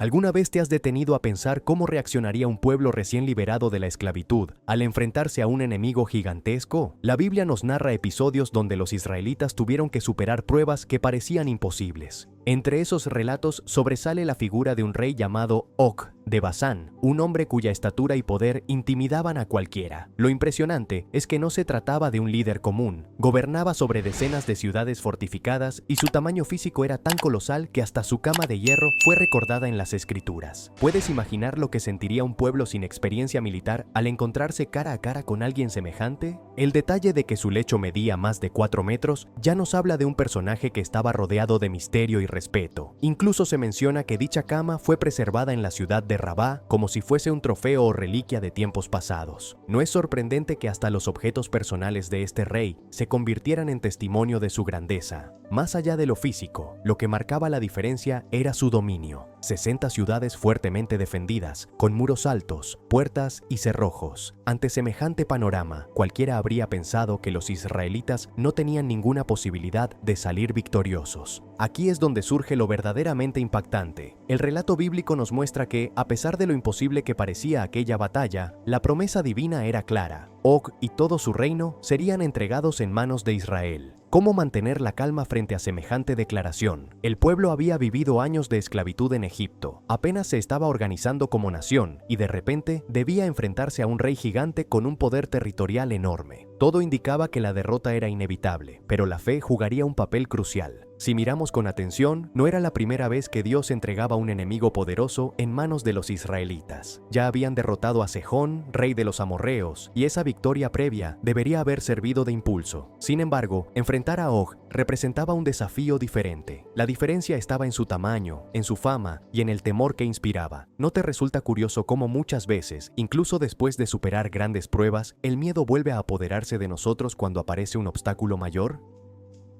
¿Alguna vez te has detenido a pensar cómo reaccionaría un pueblo recién liberado de la esclavitud al enfrentarse a un enemigo gigantesco? La Biblia nos narra episodios donde los israelitas tuvieron que superar pruebas que parecían imposibles. Entre esos relatos sobresale la figura de un rey llamado Og de Basán, un hombre cuya estatura y poder intimidaban a cualquiera. Lo impresionante es que no se trataba de un líder común, gobernaba sobre decenas de ciudades fortificadas y su tamaño físico era tan colosal que hasta su cama de hierro fue recordada en las escrituras. ¿Puedes imaginar lo que sentiría un pueblo sin experiencia militar al encontrarse cara a cara con alguien semejante? El detalle de que su lecho medía más de 4 metros ya nos habla de un personaje que estaba rodeado de misterio y respeto. Incluso se menciona que dicha cama fue preservada en la ciudad de Rabá como si fuese un trofeo o reliquia de tiempos pasados. No es sorprendente que hasta los objetos personales de este rey se convirtieran en testimonio de su grandeza. Más allá de lo físico, lo que marcaba la diferencia era su dominio. 60 ciudades fuertemente defendidas, con muros altos, puertas y cerrojos. Ante semejante panorama, cualquiera habría pensado que los israelitas no tenían ninguna posibilidad de salir victoriosos. Aquí es donde surge lo verdaderamente impactante. El relato bíblico nos muestra que, a pesar de lo imposible que parecía aquella batalla, la promesa divina era clara. Og y todo su reino serían entregados en manos de Israel. ¿Cómo mantener la calma frente a semejante declaración? El pueblo había vivido años de esclavitud en Egipto, apenas se estaba organizando como nación y de repente debía enfrentarse a un rey gigante con un poder territorial enorme. Todo indicaba que la derrota era inevitable, pero la fe jugaría un papel crucial. Si miramos con atención, no era la primera vez que Dios entregaba a un enemigo poderoso en manos de los israelitas. Ya habían derrotado a Sejón, rey de los amorreos, y esa victoria previa debería haber servido de impulso. Sin embargo, enfrentar a Og representaba un desafío diferente. La diferencia estaba en su tamaño, en su fama y en el temor que inspiraba. ¿No te resulta curioso cómo muchas veces, incluso después de superar grandes pruebas, el miedo vuelve a apoderarse de nosotros cuando aparece un obstáculo mayor?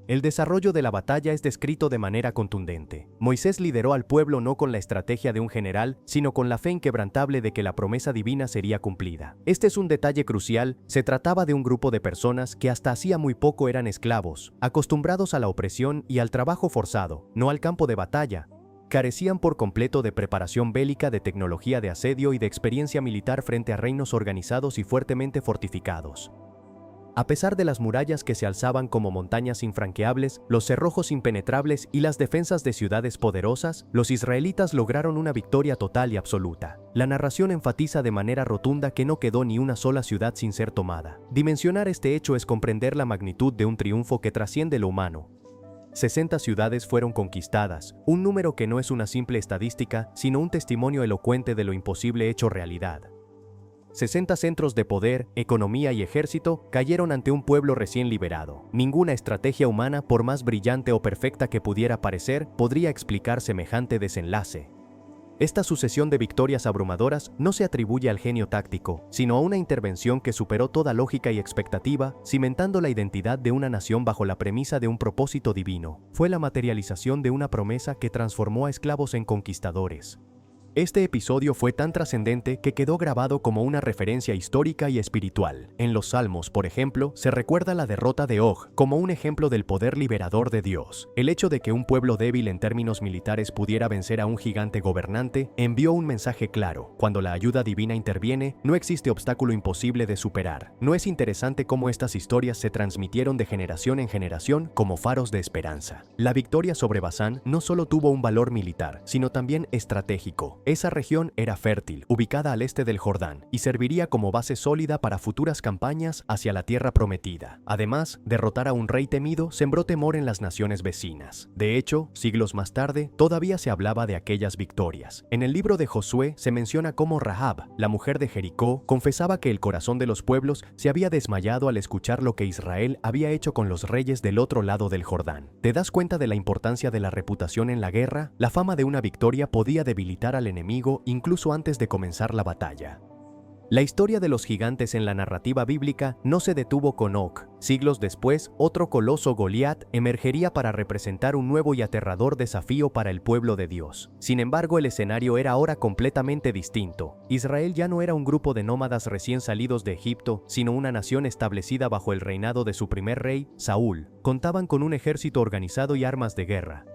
El desarrollo de la batalla es descrito de manera contundente. Moisés lideró al pueblo no con la estrategia de un general, sino con la fe inquebrantable de que la promesa divina sería cumplida. Este es un detalle crucial, se trataba de un grupo de personas que hasta hacía muy poco eran esclavos, acostumbrados a la opresión y al trabajo forzado, no al campo de batalla. Carecían por completo de preparación bélica, de tecnología de asedio y de experiencia militar frente a reinos organizados y fuertemente fortificados. A pesar de las murallas que se alzaban como montañas infranqueables, los cerrojos impenetrables y las defensas de ciudades poderosas, los israelitas lograron una victoria total y absoluta. La narración enfatiza de manera rotunda que no quedó ni una sola ciudad sin ser tomada. Dimensionar este hecho es comprender la magnitud de un triunfo que trasciende lo humano. 60 ciudades fueron conquistadas, un número que no es una simple estadística, sino un testimonio elocuente de lo imposible hecho realidad. 60 centros de poder, economía y ejército cayeron ante un pueblo recién liberado. Ninguna estrategia humana, por más brillante o perfecta que pudiera parecer, podría explicar semejante desenlace. Esta sucesión de victorias abrumadoras no se atribuye al genio táctico, sino a una intervención que superó toda lógica y expectativa, cimentando la identidad de una nación bajo la premisa de un propósito divino. Fue la materialización de una promesa que transformó a esclavos en conquistadores. Este episodio fue tan trascendente que quedó grabado como una referencia histórica y espiritual. En los Salmos, por ejemplo, se recuerda la derrota de Og como un ejemplo del poder liberador de Dios. El hecho de que un pueblo débil en términos militares pudiera vencer a un gigante gobernante envió un mensaje claro. Cuando la ayuda divina interviene, no existe obstáculo imposible de superar. ¿No es interesante cómo estas historias se transmitieron de generación en generación como faros de esperanza? La victoria sobre Basán no solo tuvo un valor militar, sino también estratégico. Esa región era fértil, ubicada al este del Jordán, y serviría como base sólida para futuras campañas hacia la tierra prometida. Además, derrotar a un rey temido sembró temor en las naciones vecinas. De hecho, siglos más tarde, todavía se hablaba de aquellas victorias. En el libro de Josué se menciona cómo Rahab, la mujer de Jericó, confesaba que el corazón de los pueblos se había desmayado al escuchar lo que Israel había hecho con los reyes del otro lado del Jordán. ¿Te das cuenta de la importancia de la reputación en la guerra? La fama de una victoria podía debilitar al enemigo incluso antes de comenzar la batalla. La historia de los gigantes en la narrativa bíblica no se detuvo con Og. Siglos después, otro coloso, Goliat, emergería para representar un nuevo y aterrador desafío para el pueblo de Dios. Sin embargo, el escenario era ahora completamente distinto. Israel ya no era un grupo de nómadas recién salidos de Egipto, sino una nación establecida bajo el reinado de su primer rey, Saúl. Contaban con un ejército organizado y armas de guerra.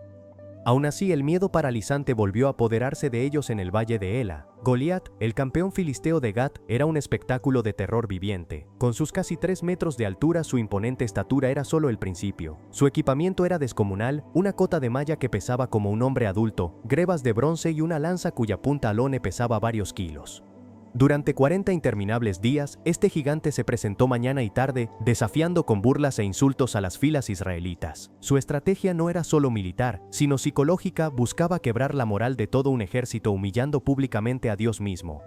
Aún así, el miedo paralizante volvió a apoderarse de ellos en el valle de Ela. Goliat, el campeón filisteo de Gat, era un espectáculo de terror viviente. Con sus casi 3 metros de altura, su imponente estatura era solo el principio. Su equipamiento era descomunal, una cota de malla que pesaba como un hombre adulto, grebas de bronce y una lanza cuya punta alone pesaba varios kilos. Durante 40 interminables días, este gigante se presentó mañana y tarde, desafiando con burlas e insultos a las filas israelitas. Su estrategia no era solo militar, sino psicológica, buscaba quebrar la moral de todo un ejército humillando públicamente a Dios mismo.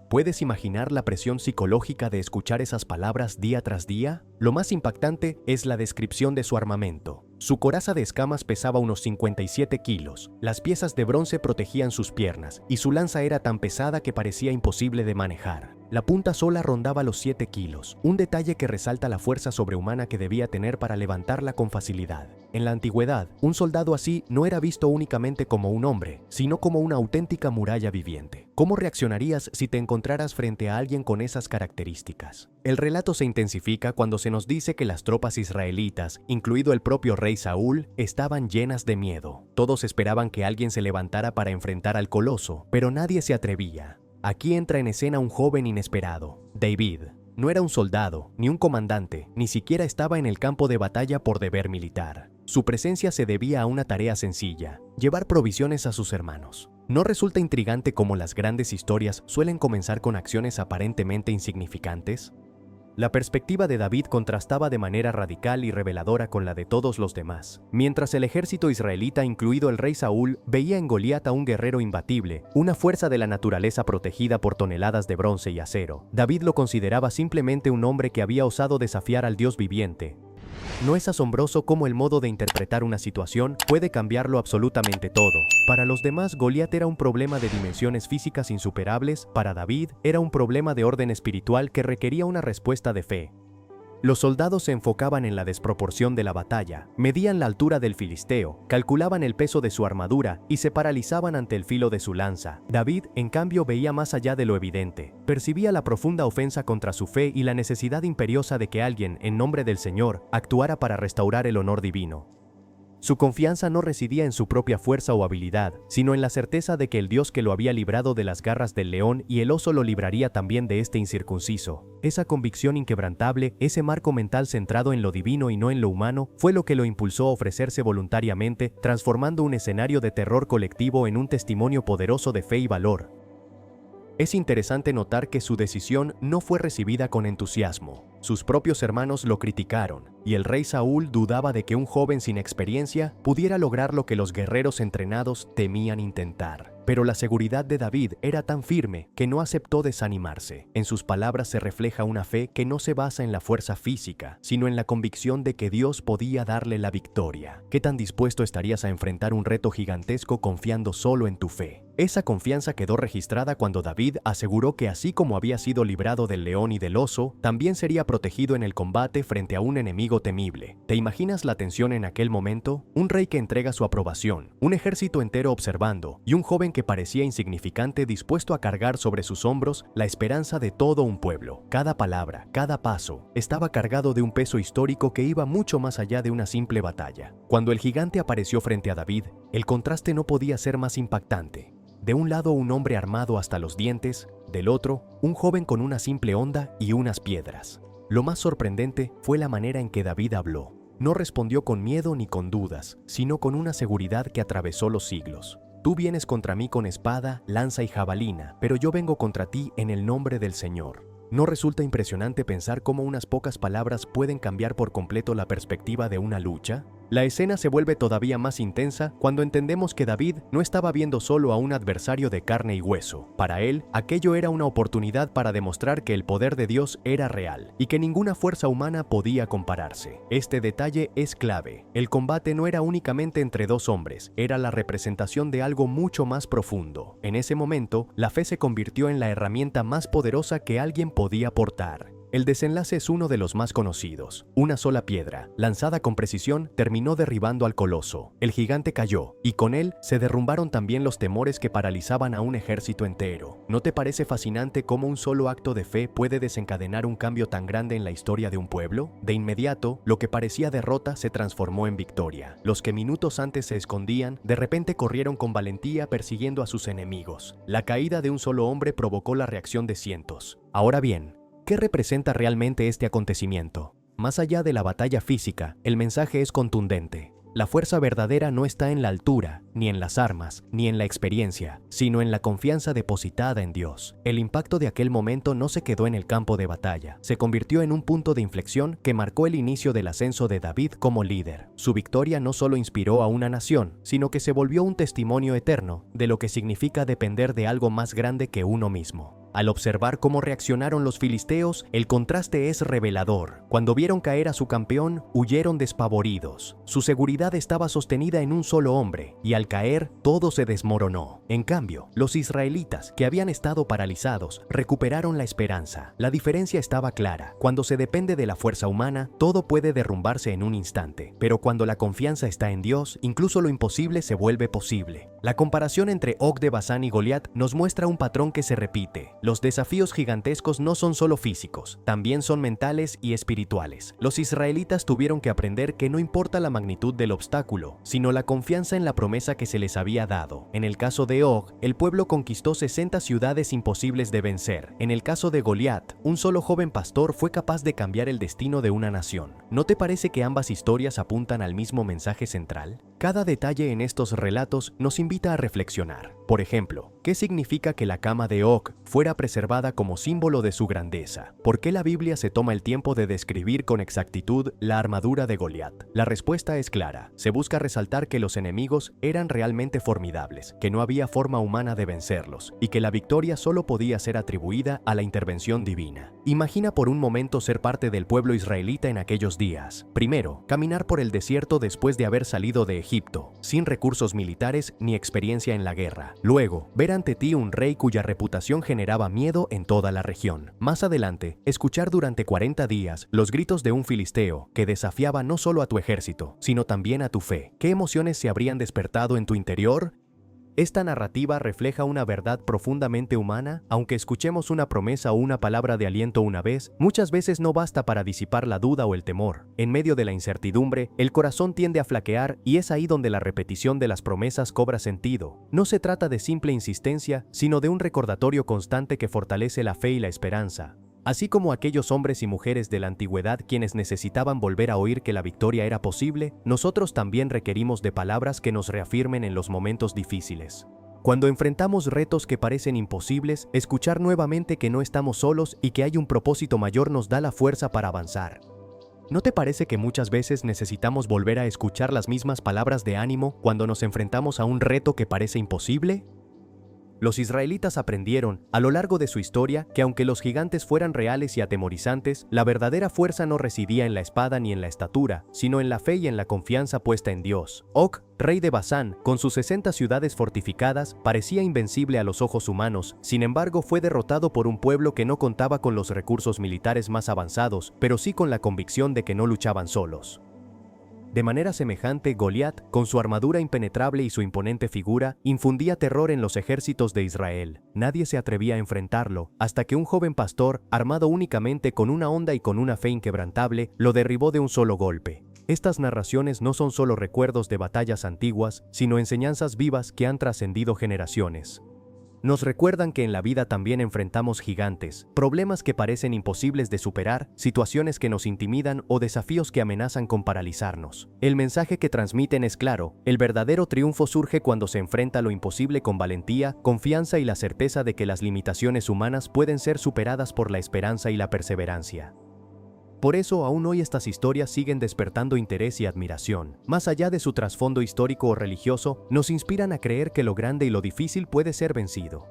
¿Puedes imaginar la presión psicológica de escuchar esas palabras día tras día? Lo más impactante es la descripción de su armamento. Su coraza de escamas pesaba unos 57 kilos, las piezas de bronce protegían sus piernas, y su lanza era tan pesada que parecía imposible de manejar. La punta sola rondaba los 7 kilos, un detalle que resalta la fuerza sobrehumana que debía tener para levantarla con facilidad. En la antigüedad, un soldado así no era visto únicamente como un hombre, sino como una auténtica muralla viviente. ¿Cómo reaccionarías si te encontraras frente a alguien con esas características? El relato se intensifica cuando se nos dice que las tropas israelitas, incluido el propio rey Saúl, estaban llenas de miedo. Todos esperaban que alguien se levantara para enfrentar al coloso, pero nadie se atrevía. Aquí entra en escena un joven inesperado, David. No era un soldado, ni un comandante, ni siquiera estaba en el campo de batalla por deber militar. Su presencia se debía a una tarea sencilla, llevar provisiones a sus hermanos. ¿No resulta intrigante cómo las grandes historias suelen comenzar con acciones aparentemente insignificantes? La perspectiva de David contrastaba de manera radical y reveladora con la de todos los demás. Mientras el ejército israelita, incluido el rey Saúl, veía en Goliat a un guerrero imbatible, una fuerza de la naturaleza protegida por toneladas de bronce y acero, David lo consideraba simplemente un hombre que había osado desafiar al Dios viviente. ¿No es asombroso cómo el modo de interpretar una situación puede cambiarlo absolutamente todo? Para los demás, Goliat era un problema de dimensiones físicas insuperables, para David era un problema de orden espiritual que requería una respuesta de fe. Los soldados se enfocaban en la desproporción de la batalla, medían la altura del filisteo, calculaban el peso de su armadura y se paralizaban ante el filo de su lanza. David, en cambio, veía más allá de lo evidente. Percibía la profunda ofensa contra su fe y la necesidad imperiosa de que alguien, en nombre del Señor, actuara para restaurar el honor divino. Su confianza no residía en su propia fuerza o habilidad, sino en la certeza de que el Dios que lo había librado de las garras del león y el oso lo libraría también de este incircunciso. Esa convicción inquebrantable, ese marco mental centrado en lo divino y no en lo humano, fue lo que lo impulsó a ofrecerse voluntariamente, transformando un escenario de terror colectivo en un testimonio poderoso de fe y valor. Es interesante notar que su decisión no fue recibida con entusiasmo. Sus propios hermanos lo criticaron, y el rey Saúl dudaba de que un joven sin experiencia pudiera lograr lo que los guerreros entrenados temían intentar. Pero la seguridad de David era tan firme que no aceptó desanimarse. En sus palabras se refleja una fe que no se basa en la fuerza física, sino en la convicción de que Dios podía darle la victoria. ¿Qué tan dispuesto estarías a enfrentar un reto gigantesco confiando solo en tu fe? Esa confianza quedó registrada cuando David aseguró que así como había sido librado del león y del oso, también sería protegido en el combate frente a un enemigo temible. ¿Te imaginas la tensión en aquel momento? Un rey que entrega su aprobación, un ejército entero observando, y un joven que parecía insignificante dispuesto a cargar sobre sus hombros la esperanza de todo un pueblo. Cada palabra, cada paso, estaba cargado de un peso histórico que iba mucho más allá de una simple batalla. Cuando el gigante apareció frente a David, el contraste no podía ser más impactante. De un lado un hombre armado hasta los dientes, del otro un joven con una simple honda y unas piedras. Lo más sorprendente fue la manera en que David habló. No respondió con miedo ni con dudas, sino con una seguridad que atravesó los siglos. Tú vienes contra mí con espada, lanza y jabalina, pero yo vengo contra ti en el nombre del Señor. ¿No resulta impresionante pensar cómo unas pocas palabras pueden cambiar por completo la perspectiva de una lucha? La escena se vuelve todavía más intensa cuando entendemos que David no estaba viendo solo a un adversario de carne y hueso. Para él, aquello era una oportunidad para demostrar que el poder de Dios era real y que ninguna fuerza humana podía compararse. Este detalle es clave. El combate no era únicamente entre dos hombres, era la representación de algo mucho más profundo. En ese momento, la fe se convirtió en la herramienta más poderosa que alguien podía portar. El desenlace es uno de los más conocidos. Una sola piedra, lanzada con precisión, terminó derribando al coloso. El gigante cayó, y con él se derrumbaron también los temores que paralizaban a un ejército entero. ¿No te parece fascinante cómo un solo acto de fe puede desencadenar un cambio tan grande en la historia de un pueblo? De inmediato, lo que parecía derrota se transformó en victoria. Los que minutos antes se escondían, de repente corrieron con valentía persiguiendo a sus enemigos. La caída de un solo hombre provocó la reacción de cientos. Ahora bien, ¿qué representa realmente este acontecimiento? Más allá de la batalla física, el mensaje es contundente. La fuerza verdadera no está en la altura, ni en las armas, ni en la experiencia, sino en la confianza depositada en Dios. El impacto de aquel momento no se quedó en el campo de batalla, se convirtió en un punto de inflexión que marcó el inicio del ascenso de David como líder. Su victoria no solo inspiró a una nación, sino que se volvió un testimonio eterno de lo que significa depender de algo más grande que uno mismo. Al observar cómo reaccionaron los filisteos, el contraste es revelador. Cuando vieron caer a su campeón, huyeron despavoridos. Su seguridad estaba sostenida en un solo hombre, y al caer, todo se desmoronó. En cambio, los israelitas, que habían estado paralizados, recuperaron la esperanza. La diferencia estaba clara. Cuando se depende de la fuerza humana, todo puede derrumbarse en un instante. Pero cuando la confianza está en Dios, incluso lo imposible se vuelve posible. La comparación entre Og de Basán y Goliat nos muestra un patrón que se repite. Los desafíos gigantescos no son solo físicos, también son mentales y espirituales. Los israelitas tuvieron que aprender que no importa la magnitud del obstáculo, sino la confianza en la promesa que se les había dado. En el caso de Og, el pueblo conquistó 60 ciudades imposibles de vencer. En el caso de Goliat, un solo joven pastor fue capaz de cambiar el destino de una nación. ¿No te parece que ambas historias apuntan al mismo mensaje central? Cada detalle en estos relatos nos invita a reflexionar. Por ejemplo, ¿qué significa que la cama de Og fuera preservada como símbolo de su grandeza? ¿Por qué la Biblia se toma el tiempo de describir con exactitud la armadura de Goliat? La respuesta es clara. Se busca resaltar que los enemigos eran realmente formidables, que no había forma humana de vencerlos, y que la victoria solo podía ser atribuida a la intervención divina. Imagina por un momento ser parte del pueblo israelita en aquellos días. Primero, caminar por el desierto después de haber salido de Egipto, sin recursos militares ni experiencia en la guerra. Luego, ver ante ti un rey cuya reputación generaba miedo en toda la región. Más adelante, escuchar durante 40 días los gritos de un filisteo que desafiaba no solo a tu ejército, sino también a tu fe. ¿Qué emociones se habrían despertado en tu interior? Esta narrativa refleja una verdad profundamente humana. Aunque escuchemos una promesa o una palabra de aliento una vez, muchas veces no basta para disipar la duda o el temor. En medio de la incertidumbre, el corazón tiende a flaquear y es ahí donde la repetición de las promesas cobra sentido. No se trata de simple insistencia, sino de un recordatorio constante que fortalece la fe y la esperanza. Así como aquellos hombres y mujeres de la antigüedad quienes necesitaban volver a oír que la victoria era posible, nosotros también requerimos de palabras que nos reafirmen en los momentos difíciles. Cuando enfrentamos retos que parecen imposibles, escuchar nuevamente que no estamos solos y que hay un propósito mayor nos da la fuerza para avanzar. ¿No te parece que muchas veces necesitamos volver a escuchar las mismas palabras de ánimo cuando nos enfrentamos a un reto que parece imposible? Los israelitas aprendieron, a lo largo de su historia, que aunque los gigantes fueran reales y atemorizantes, la verdadera fuerza no residía en la espada ni en la estatura, sino en la fe y en la confianza puesta en Dios. Og, rey de Basán, con sus 60 ciudades fortificadas, parecía invencible a los ojos humanos. Sin embargo, fue derrotado por un pueblo que no contaba con los recursos militares más avanzados, pero sí con la convicción de que no luchaban solos. De manera semejante, Goliat, con su armadura impenetrable y su imponente figura, infundía terror en los ejércitos de Israel. Nadie se atrevía a enfrentarlo, hasta que un joven pastor, armado únicamente con una honda y con una fe inquebrantable, lo derribó de un solo golpe. Estas narraciones no son solo recuerdos de batallas antiguas, sino enseñanzas vivas que han trascendido generaciones. Nos recuerdan que en la vida también enfrentamos gigantes, problemas que parecen imposibles de superar, situaciones que nos intimidan o desafíos que amenazan con paralizarnos. El mensaje que transmiten es claro: el verdadero triunfo surge cuando se enfrenta lo imposible con valentía, confianza y la certeza de que las limitaciones humanas pueden ser superadas por la esperanza y la perseverancia. Por eso, aún hoy estas historias siguen despertando interés y admiración. Más allá de su trasfondo histórico o religioso, nos inspiran a creer que lo grande y lo difícil puede ser vencido.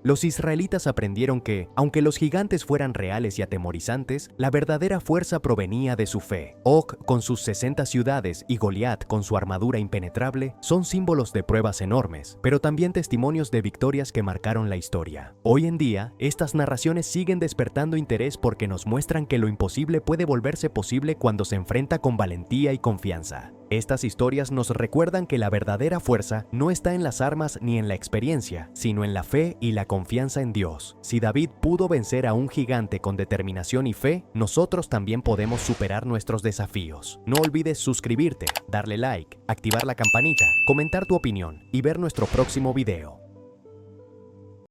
Los israelitas aprendieron que, aunque los gigantes fueran reales y atemorizantes, la verdadera fuerza provenía de su fe. Og, con sus 60 ciudades, y Goliat, con su armadura impenetrable, son símbolos de pruebas enormes, pero también testimonios de victorias que marcaron la historia. Hoy en día, estas narraciones siguen despertando interés porque nos muestran que lo imposible puede volverse posible cuando se enfrenta con valentía y confianza. Estas historias nos recuerdan que la verdadera fuerza no está en las armas ni en la experiencia, sino en la fe y la confianza en Dios. Si David pudo vencer a un gigante con determinación y fe, nosotros también podemos superar nuestros desafíos. No olvides suscribirte, darle like, activar la campanita, comentar tu opinión y ver nuestro próximo video.